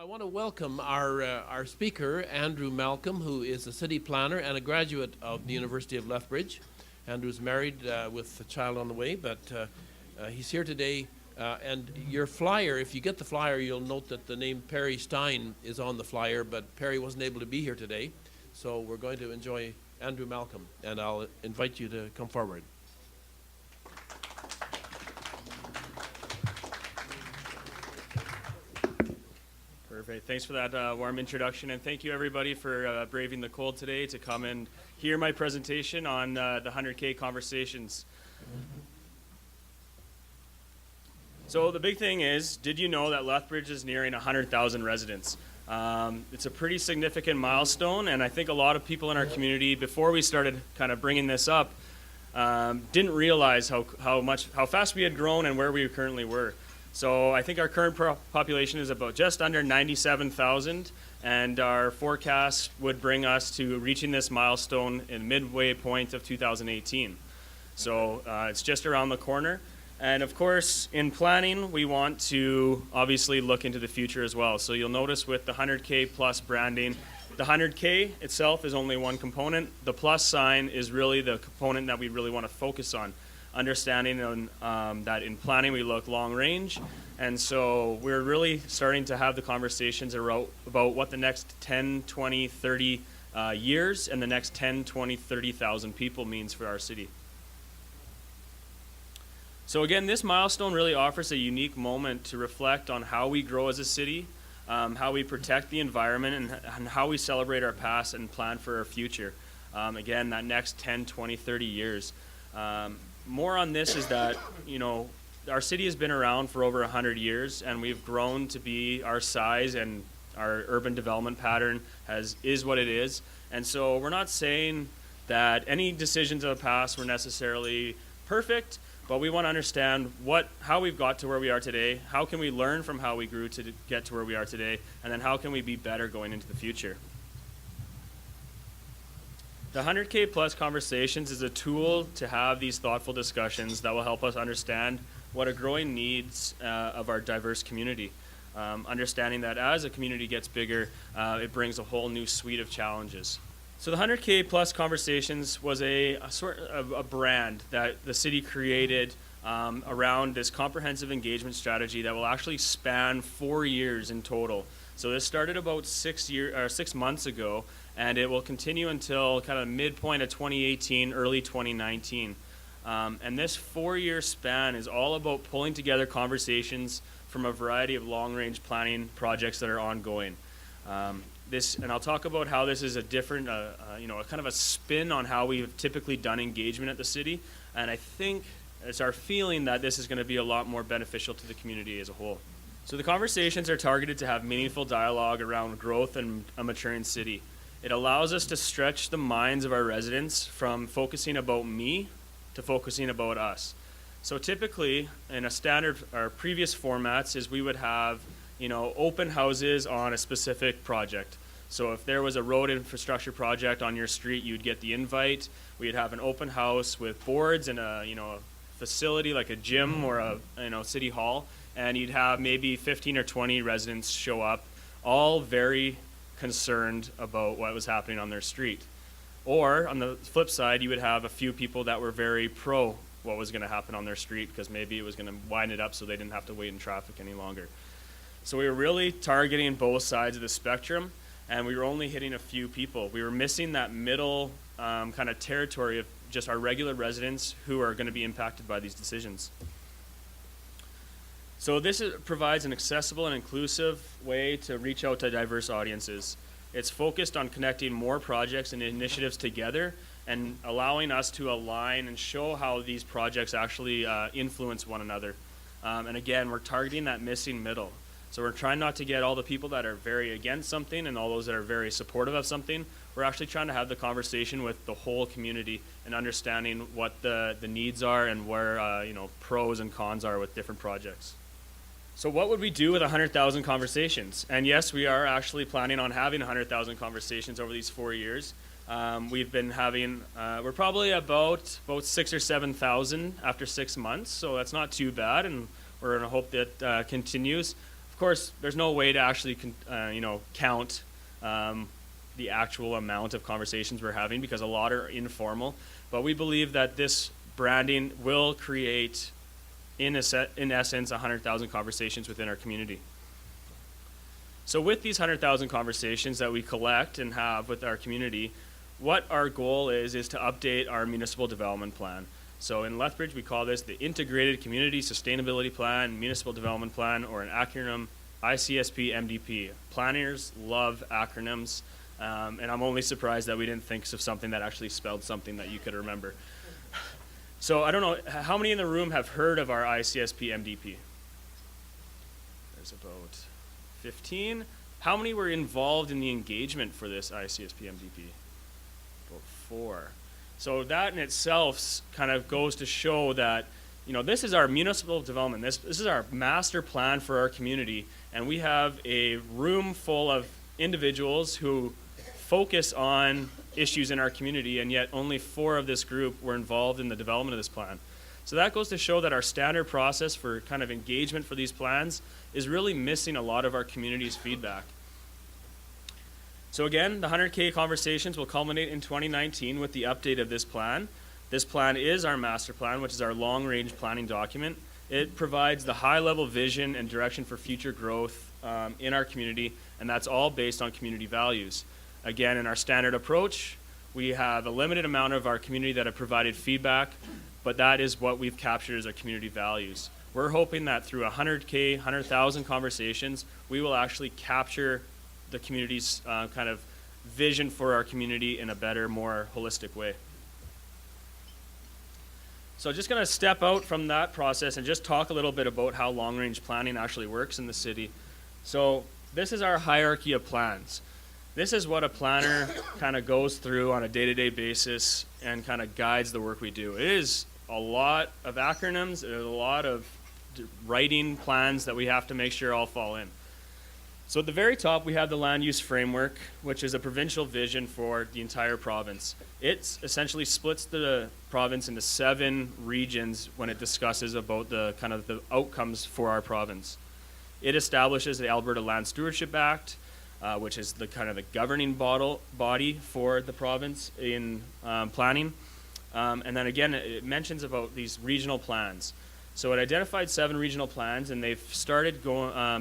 I want to welcome our speaker, Andrew Malcolm, who is a city planner and a graduate of the University of Lethbridge. Andrew's married with a child on the way, but he's here today. And your flyer, if you get the flyer, you'll note that the name Perry Stein is on the flyer, but Perry wasn't able to be here today. So we're going to enjoy Andrew Malcolm, and I'll invite you to come forward. Perfect. Thanks for that warm introduction, and thank you everybody for braving the cold today to come and hear my presentation on the 100K conversations. So the big thing is, did you know that Lethbridge is nearing 100,000 residents? It's a pretty significant milestone, and I think a lot of people in our community, before we started kind of bringing this up, didn't realize how fast we had grown and where we currently were. So I think our current population is about just under 97,000, and our forecast would bring us to reaching this milestone in midway point of 2018. So it's just around the corner. And of course, in planning, we want to obviously look into the future as well. So you'll notice with the 100K plus branding, the 100K itself is only one component. The plus sign is really the component that we really want to focus on. Understanding that in planning we look long range, and so we're really starting to have the conversations about what the next 10, 20, 30 years and the next 10, 20, 30,000 people means for our city. So again, this milestone really offers a unique moment to reflect on how we grow as a city, how we protect the environment, and how we celebrate our past and plan for our future. Again, that next 10, 20, 30 years. More on this is that, you know, our city has been around for over 100 years, and we've grown to be our size, and our urban development pattern is what it is. And so we're not saying that any decisions of the past were necessarily perfect, but we want to understand how we've got to where we are today, how can we learn from how we grew to get to where we are today, and then how can we be better going into the future. The 100K plus conversations is a tool to have these thoughtful discussions that will help us understand what are growing needs of our diverse community. Understanding that as a community gets bigger, it brings a whole new suite of challenges. So the 100K plus conversations was a sort of a brand that the city created around this comprehensive engagement strategy that will actually span 4 years in total. So this started about 6 months ago, and it will continue until kind of midpoint of 2018, early 2019. And this 4-year span is all about pulling together conversations from a variety of long-range planning projects that are ongoing. And I'll talk about how this is a different, kind of a spin on how we've typically done engagement at the city. And I think it's our feeling that this is going to be a lot more beneficial to the community as a whole. So the conversations are targeted to have meaningful dialogue around growth and a maturing city. It allows us to stretch the minds of our residents from focusing about me to focusing about us. So typically, in a standard or previous formats, is we would have, open houses on a specific project. So if there was a road infrastructure project on your street, you'd get the invite. We'd have an open house with boards and a facility like a gym or a city hall, and you'd have maybe 15 or 20 residents show up, all very concerned about what was happening on their street. Or on the flip side, you would have a few people that were very pro what was going to happen on their street because maybe it was going to widen it up so they didn't have to wait in traffic any longer. So we were really targeting both sides of the spectrum, and we were only hitting a few people. We were missing that middle kind of territory of just our regular residents who are going to be impacted by these decisions. So this provides an accessible and inclusive way to reach out to diverse audiences. It's focused on connecting more projects and initiatives together and allowing us to align and show how these projects actually influence one another. And again, we're targeting that missing middle. So we're trying not to get all the people that are very against something and all those that are very supportive of something. We're actually trying to have the conversation with the whole community and understanding what the needs are and where pros and cons are with different projects. So what would we do with 100,000 conversations? And yes, we are actually planning on having 100,000 conversations over these 4 years. We've been having, we're probably about 6,000 or 7,000 after 6 months, so that's not too bad, and we're going to hope that continues. Of course, there's no way to actually count the actual amount of conversations we're having because a lot are informal. But we believe that this branding will create, in essence, 100,000 conversations within our community. So with these 100,000 conversations that we collect and have with our community, what our goal is to update our municipal development plan. So in Lethbridge, we call this the Integrated Community Sustainability Plan, Municipal Development Plan, or an acronym, ICSP MDP. Planners love acronyms, and I'm only surprised that we didn't think of something that actually spelled something that you could remember. So I don't know, how many in the room have heard of our ICSP MDP? There's about 15. How many were involved in the engagement for this ICSP MDP? About 4. So that in itself kind of goes to show that, this is our municipal development. This is our master plan for our community, and we have a room full of individuals who focus on issues in our community, and yet only 4 of this group were involved in the development of this plan. So that goes to show that our standard process for kind of engagement for these plans is really missing a lot of our community's feedback. So again, the 100K conversations will culminate in 2019 with the update of this plan. This plan is our master plan, which is our long-range planning document. It provides the high-level vision and direction for future growth in our community, and that's all based on community values. Again, in our standard approach, we have a limited amount of our community that have provided feedback, but that is what we've captured as our community values. We're hoping that through 100K, 100,000 conversations, we will actually capture the community's kind of vision for our community in a better, more holistic way. So just going to step out from that process and just talk a little bit about how long-range planning actually works in the city. So this is our hierarchy of plans. This is what a planner kind of goes through on a day-to-day basis and kind of guides the work we do. It is a lot of acronyms, there's a lot of writing plans that we have to make sure all fall in. So at the very top, we have the land use framework, which is a provincial vision for the entire province. It essentially splits the province into 7 regions when it discusses about the kind of the outcomes for our province. It establishes the Alberta Land Stewardship Act, which is the kind of the governing body for the province in planning. And then again, it mentions about these regional plans. So it identified 7 regional plans, and they've started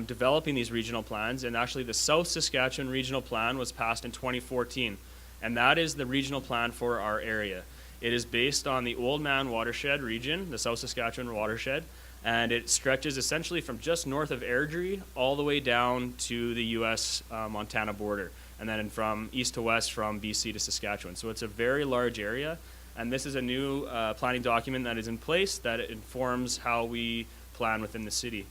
developing these regional plans. And actually, the South Saskatchewan Regional Plan was passed in 2014, and that is the regional plan for our area. It is based on the Old Man Watershed region, the South Saskatchewan watershed, and it stretches essentially from just north of Airdrie all the way down to the U.S.-Montana border, and then from east to west from BC to Saskatchewan. So it's a very large area. And this is a new planning document that is in place that informs how we plan within the city.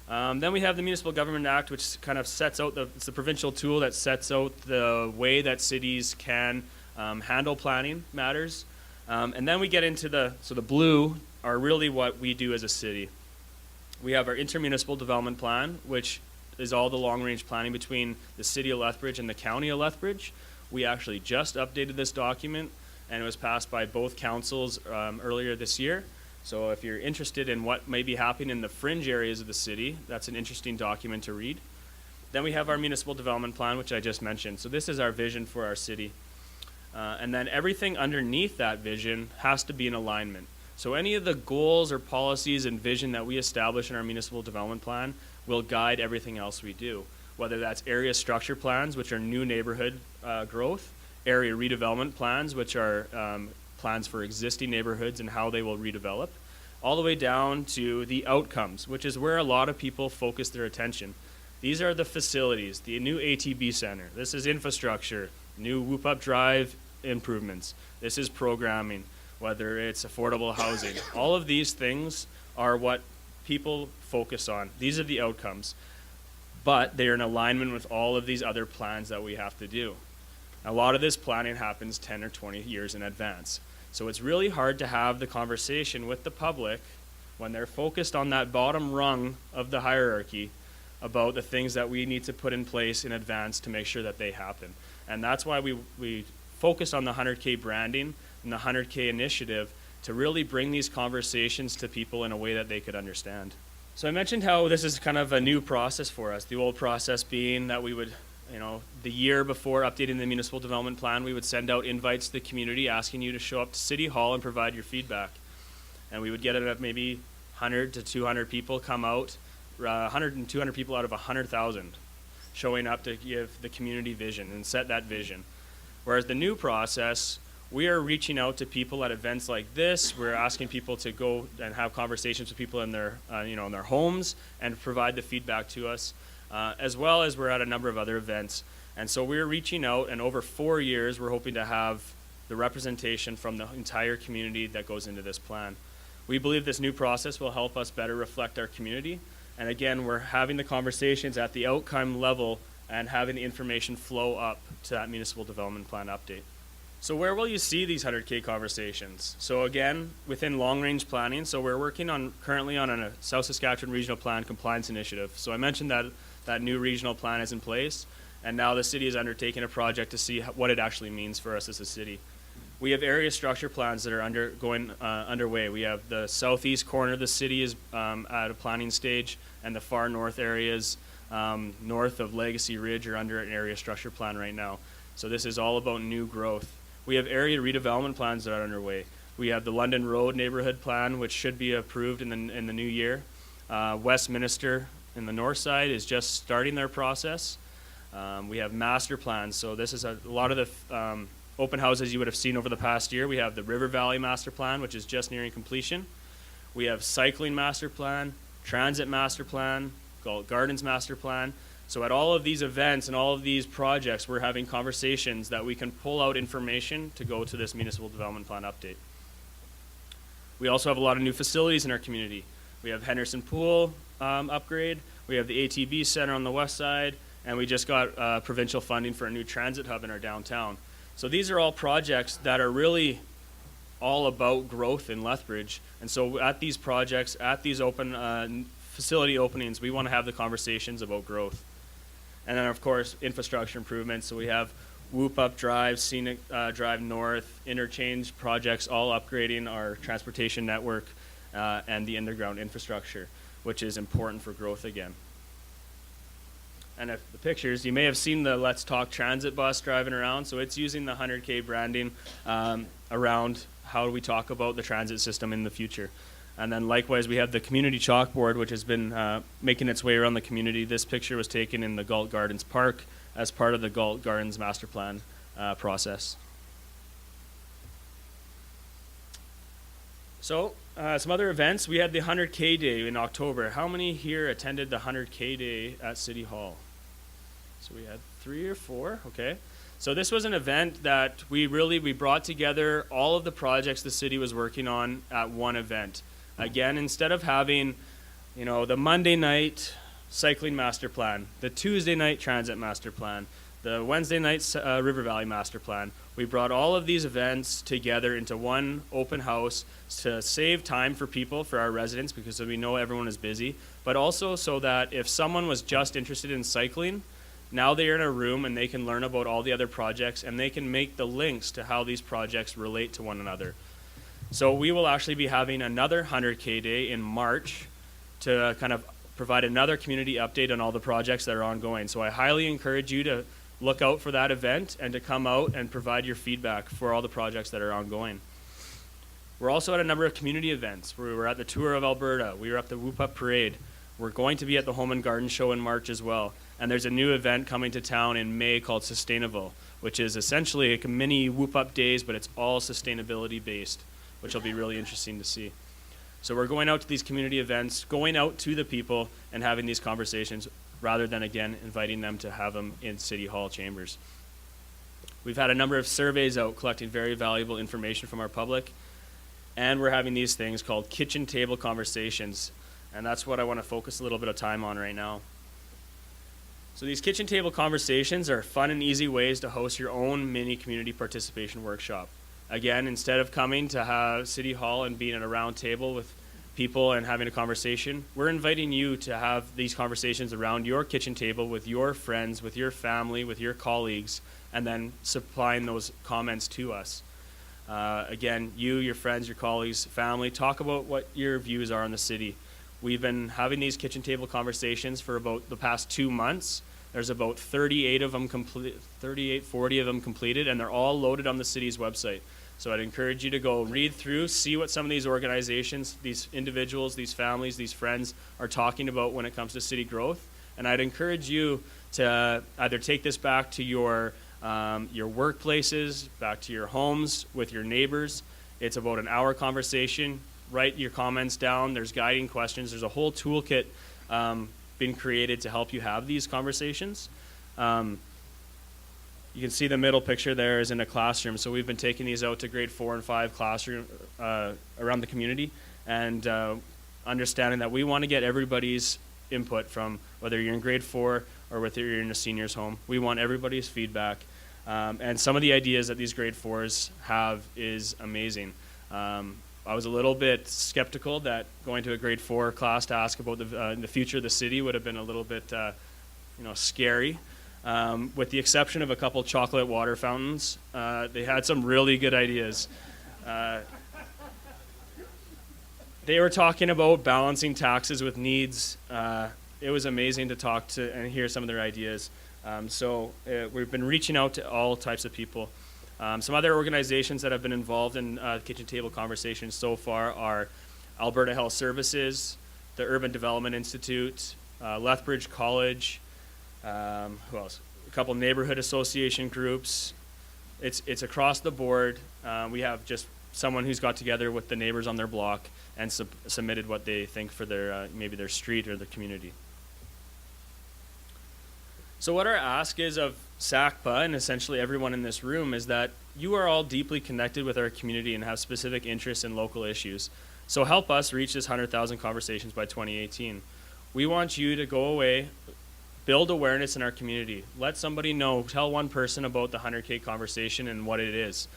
Then we have the Municipal Government Act, which kind of sets out it's the provincial tool that sets out the way that cities can handle planning matters. And then we get into the blue are really what we do as a city. We have our intermunicipal development plan, which is all the long-range planning between the city of Lethbridge and the county of Lethbridge. We actually just updated this document, and it was passed by both councils earlier this year. So if you're interested in what may be happening in the fringe areas of the city, that's an interesting document to read. Then we have our municipal development plan, which I just mentioned. So this is our vision for our city. And then everything underneath that vision has to be in alignment. So any of the goals or policies and vision that we establish in our municipal development plan will guide everything else we do, whether that's area structure plans, which are new neighborhood growth, area redevelopment plans, which are plans for existing neighborhoods and how they will redevelop, all the way down to the outcomes, which is where a lot of people focus their attention. These are the facilities, the new ATB center. This is infrastructure, new Whoop Up Drive improvements. This is programming, whether it's affordable housing. All of these things are what people focus on. These are the outcomes, but they are in alignment with all of these other plans that we have to do. A lot of this planning happens 10 or 20 years in advance. So it's really hard to have the conversation with the public when they're focused on that bottom rung of the hierarchy about the things that we need to put in place in advance to make sure that they happen. And that's why we focused on the 100K branding and the 100K initiative to really bring these conversations to people in a way that they could understand. So I mentioned how this is kind of a new process for us. The old process being that we would, the year before updating the municipal development plan, we would send out invites to the community asking you to show up to City Hall and provide your feedback. And we would get it at maybe 100 to 200 people come out, 100 and 200 people out of 100,000 showing up to give the community vision and set that vision. Whereas the new process, we are reaching out to people at events like this. We're asking people to go and have conversations with people in their, in their homes and provide the feedback to us, as well as we're at a number of other events. And so we're reaching out, and over 4 years, we're hoping to have the representation from the entire community that goes into this plan. We believe this new process will help us better reflect our community. And again, we're having the conversations at the outcome level and having the information flow up to that municipal development plan update. So where will you see these 100K conversations? So again, within long-range planning, so we're working currently on a South Saskatchewan Regional Plan Compliance Initiative. So I mentioned that new regional plan is in place, and now the city is undertaking a project to see what it actually means for us as a city. We have area structure plans that are underway. We have the southeast corner of the city is at a planning stage, and the far north areas north of Legacy Ridge are under an area structure plan right now. So this is all about new growth. We have area redevelopment plans that are underway. We have the London Road neighborhood plan, which should be approved in the new year. Westminster in the north side is just starting their process. We have master plans. So this is a lot of the open houses you would have seen over the past year. We have the River Valley master plan, which is just nearing completion. We have cycling master plan, transit master plan, Galt Gardens master plan. So at all of these events and all of these projects, we're having conversations that we can pull out information to go to this municipal development plan update. We also have a lot of new facilities in our community. We have Henderson Pool upgrade, we have the ATV Center on the west side, and we just got provincial funding for a new transit hub in our downtown. So these are all projects that are really all about growth in Lethbridge. And so at these projects, at these open facility openings, we want to have the conversations about growth. And then, of course, infrastructure improvements. So we have Whoop Up Drive, Scenic Drive North, interchange projects, all upgrading our transportation network and the underground infrastructure, which is important for growth again. And if the pictures, you may have seen the Let's Talk transit bus driving around. So it's using the 100K branding around how do we talk about the transit system in the future. And then likewise, we have the community chalkboard, which has been making its way around the community. This picture was taken in the Galt Gardens Park as part of the Galt Gardens master plan process. So some other events. We had the 100K Day in October. How many here attended the 100K Day at City Hall? So we had 3 or 4, okay. So this was an event that we brought together all of the projects the city was working on at one event. Again, instead of having, the Monday night cycling master plan, the Tuesday night transit master plan, the Wednesday night River Valley master plan, we brought all of these events together into one open house to save time for people, for our residents, because we know everyone is busy, but also so that if someone was just interested in cycling, now they're in a room and they can learn about all the other projects and they can make the links to how these projects relate to one another. So we will actually be having another 100K Day in March to kind of provide another community update on all the projects that are ongoing. So I highly encourage you to look out for that event and to come out and provide your feedback for all the projects that are ongoing. We're also at a number of community events. We were at the Tour of Alberta. We were at the Whoop Up Parade. We're going to be at the Home and Garden Show in March as well. And there's a new event coming to town in May called Sustainable, which is essentially a mini Whoop Up Days, but it's all sustainability based, which will be really interesting to see. So we're going out to these community events, going out to the people and having these conversations rather than, again, inviting them to have them in City Hall chambers. We've had a number of surveys out collecting very valuable information from our public, and we're having these things called kitchen table conversations, and that's what I want to focus a little bit of time on right now. So these kitchen table conversations are fun and easy ways to host your own mini community participation workshop. Again, instead of coming to City Hall and being at a round table with people and having a conversation, we're inviting you to have these conversations around your kitchen table with your friends, with your family, with your colleagues, and then supplying those comments to us. Again, you, your friends, your colleagues, family, talk about what your views are on the city. We've been having these kitchen table conversations for about the past 2 months. There's about 38 of them 38, 40 of them completed, and they're all loaded on the city's website. So I'd encourage you to go read through, see what some of these organizations, these individuals, these families, these friends are talking about when it comes to city growth. And I'd encourage you to either take this back to your workplaces, back to your homes, with your neighbors. It's about an hour conversation. Write your comments down. There's guiding questions. There's a whole toolkit been created to help you have these conversations. You can see the middle picture there is in a classroom. So we've been taking these out to grade 4 and 5 classroom around the community, and understanding that we want to get everybody's input, from whether you're in grade 4 or whether you're in a senior's home. We want everybody's feedback. And some of the ideas that these grade 4s have is amazing. I was a little bit skeptical that going to a grade 4 class to ask about the future of the city would have been a little bit scary. With the exception of a couple chocolate water fountains, they had some really good ideas. They were talking about balancing taxes with needs. It was amazing to talk to and hear some of their ideas. So we've been reaching out to all types of people. Some other organizations that have been involved in kitchen table conversations so far are Alberta Health Services, the Urban Development Institute, Lethbridge College, who else? A couple neighborhood association groups. It's across the board. We have just someone who's got together with the neighbors on their block and submitted what they think for their maybe their street or their community. So what our ask is of SACPA, and essentially everyone in this room, is that you are all deeply connected with our community and have specific interests in local issues. So help us reach this 100,000 conversations by 2018. We want you to go away, build awareness in our community. Let somebody know, tell one person about the 100K conversation and what it is.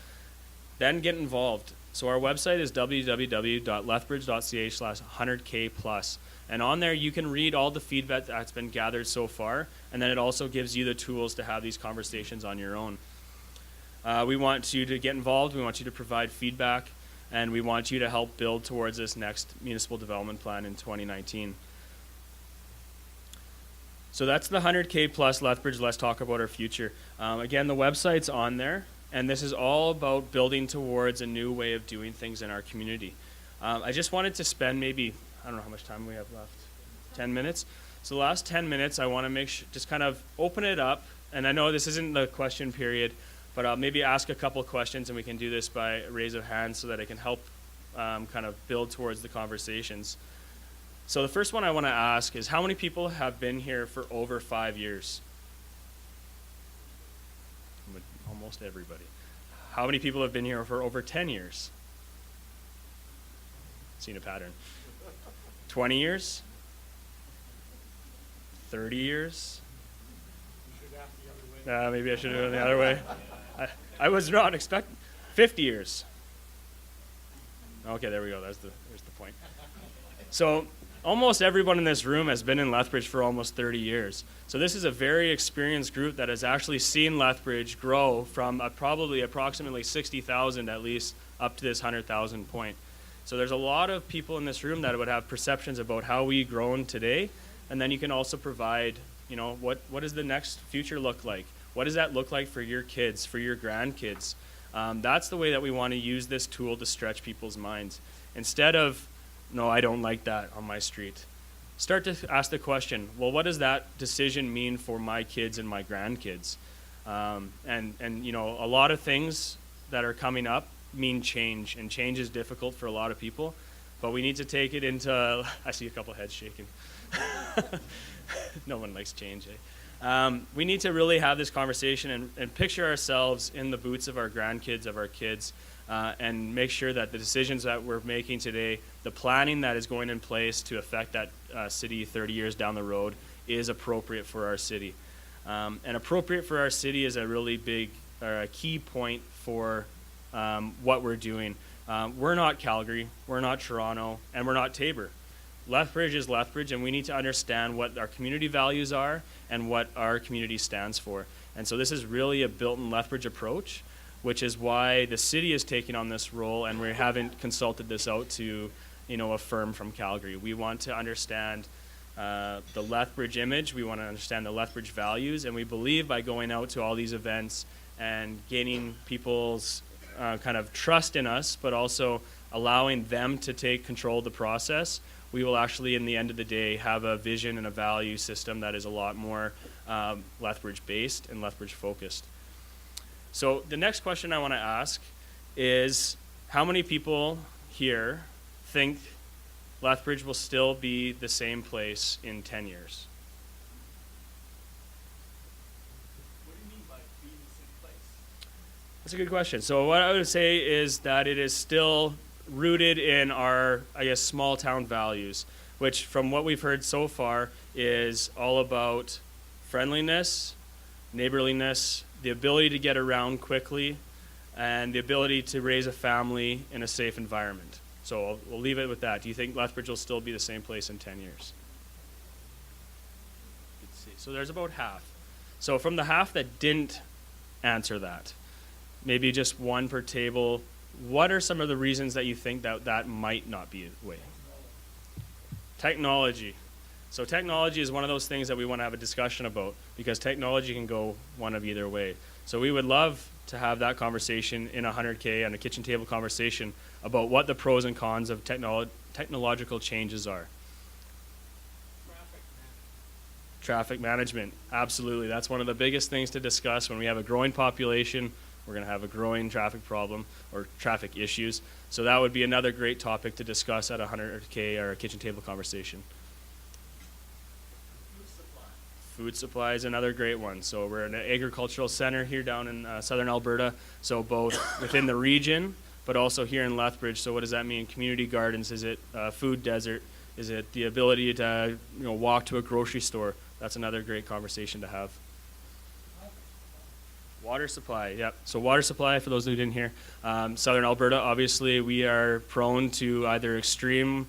Then get involved. So our website is www.lethbridge.ca/100K+. And on there you can read all the feedback that's been gathered so far, and then it also gives you the tools to have these conversations on your own. We want you to get involved, we want you to provide feedback, and we want you to help build towards this next municipal development plan in 2019. So that's the 100K+ Lethbridge, let's talk about our future. Again, the website's on there, and this is all about building towards a new way of doing things in our community. I just wanted to spend maybe, I don't know how much time we have left, 10 minutes. So the last 10 minutes, I want to make sure, just kind of open it up. And I know this isn't the question period, but I'll maybe ask a couple questions, and we can do this by raise of hands so that I can help kind of build towards the conversations. So the first one I want to ask is, how many people have been here for over 5 years? Almost everybody. How many people have been here for over 10 years? Seen a pattern. 20 years? 30 years? Maybe I should have done it the other way. I was not expecting. 50 years. Okay, there we go. There's the point. So almost everyone in this room has been in Lethbridge for almost 30 years. So this is a very experienced group that has actually seen Lethbridge grow from probably approximately 60,000 at least up to this 100,000 point. So there's a lot of people in this room that would have perceptions about how we've grown today, and then you can also provide, what does the next future look like? What does that look like for your kids, for your grandkids? That's the way that we want to use this tool to stretch people's minds. Instead of, no, I don't like that on my street. Start to ask the question, well, what does that decision mean for my kids and my grandkids? And a lot of things that are coming up mean change, and change is difficult for a lot of people, but we need to take it into, I see a couple heads shaking. No one likes change, eh? We need to really have this conversation and picture ourselves in the boots of our grandkids, of our kids, and make sure that the decisions that we're making today, the planning that is going in place to affect that city 30 years down the road, is appropriate for our city. And appropriate for our city is a really big, or a key point for what we're doing. We're not Calgary, we're not Toronto, and we're not Tabor. Lethbridge is Lethbridge, and we need to understand what our community values are and what our community stands for. And so this is really a built-in Lethbridge approach, which is why the city is taking on this role, and we haven't consulted this out to a firm from Calgary. We want to understand the Lethbridge image. We want to understand the Lethbridge values, and we believe by going out to all these events and gaining people's kind of trust in us, but also allowing them to take control of the process, we will actually, in the end of the day, have a vision and a value system that is a lot more Lethbridge-based and Lethbridge-focused. So the next question I want to ask is, how many people here think Lethbridge will still be the same place in 10 years? What do you mean by being the same place? That's a good question. So what I would say is that it is still rooted in our, I guess, small town values, which from what we've heard so far is all about friendliness, neighborliness, the ability to get around quickly, and the ability to raise a family in a safe environment. So we'll leave it with that. Do you think Lethbridge will still be the same place in 10 years? Let's see. So there's about half. So from the half that didn't answer that, maybe just one per table, what are some of the reasons that you think that that might not be the way? Technology. So technology is one of those things that we want to have a discussion about, because technology can go one of either way. So we would love to have that conversation in 100K and a kitchen table conversation about what the pros and cons of technological changes are. Traffic management, absolutely. That's one of the biggest things to discuss. When we have a growing population, we're going to have a growing traffic problem or traffic issues. So that would be another great topic to discuss at a 100K or a kitchen table conversation. Food supply is another great one. So we're an agricultural center here down in southern Alberta. So both within the region, but also here in Lethbridge. So what does that mean? Community gardens? Is it food desert? Is it the ability to walk to a grocery store? That's another great conversation to have. Water supply, yep. So water supply, for those who didn't hear, southern Alberta, obviously we are prone to either extreme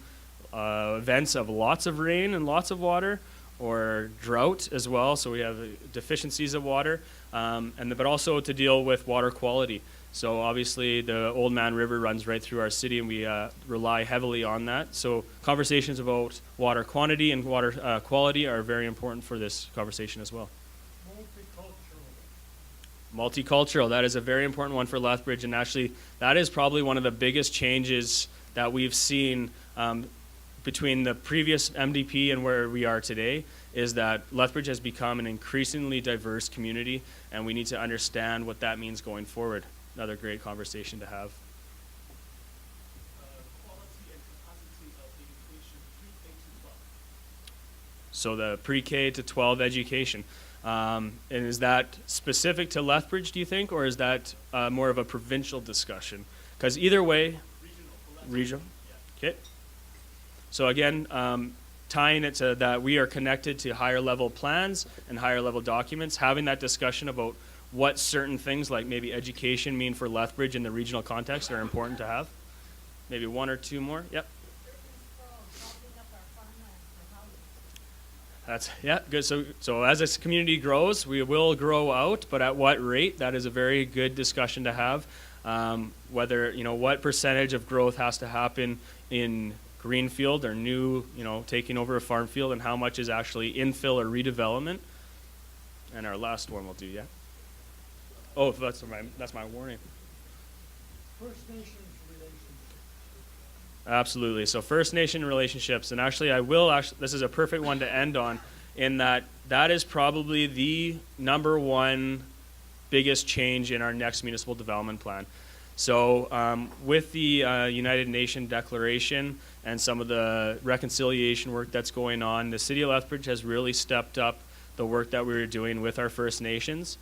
events of lots of rain and lots of water, or drought as well. So we have deficiencies of water, but also to deal with water quality. So obviously the Old Man River runs right through our city, and we rely heavily on that. So conversations about water quantity and water quality are very important for this conversation as well. Multicultural, that is a very important one for Lethbridge, and actually that is probably one of the biggest changes that we've seen between the previous MDP and where we are today, is that Lethbridge has become an increasingly diverse community, and we need to understand what that means going forward. Another great conversation to have. Quality and capacity of education, pre-K to 12. So the pre-K to 12 education. And is that specific to Lethbridge, do you think, or is that more of a provincial discussion? Because either way, regional. Yeah. Okay. So again, tying it to that we are connected to higher level plans and higher level documents, having that discussion about what certain things like maybe education mean for Lethbridge in the regional context are important to have. Maybe one or two more. Yep. That's, yeah, good. So as this community grows, we will grow out, but at what rate? That is a very good discussion to have. Whether, what percentage of growth has to happen in greenfield or new, taking over a farm field, and how much is actually infill or redevelopment. And our last one we'll do, yeah? Oh, that's my warning. First Nations relationships. Absolutely. So First Nation relationships, and actually this is a perfect one to end on, in that is probably the number one biggest change in our next municipal development plan. So with the United Nations Declaration and some of the reconciliation work that's going on, the City of Lethbridge has really stepped up the work that we were doing with our First Nations.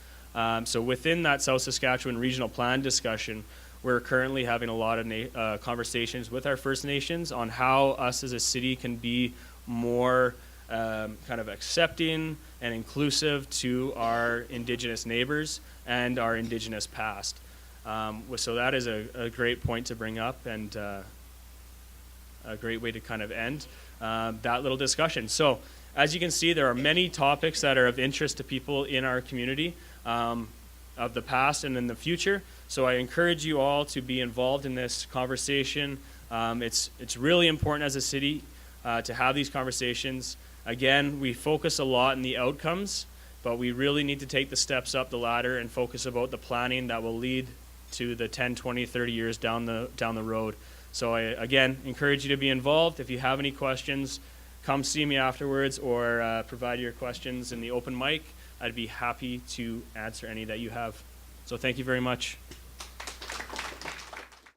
So within that South Saskatchewan Regional Plan discussion, we're currently having a lot of conversations with our First Nations on how us as a city can be more kind of accepting and inclusive to our Indigenous neighbors and our Indigenous past. So that is a great point to bring up, and a great way to kind of end that little discussion. So as you can see, there are many topics that are of interest to people in our community of the past and in the future. So I encourage you all to be involved in this conversation, It's really important as a city to have these conversations. Again, we focus a lot on the outcomes, but we really need to take the steps up the ladder and focus about the planning that will lead to the 10, 20, 30 years down the road. So I, again, encourage you to be involved. If you have any questions, come see me afterwards or provide your questions in the open mic. I'd be happy to answer any that you have. So thank you very much.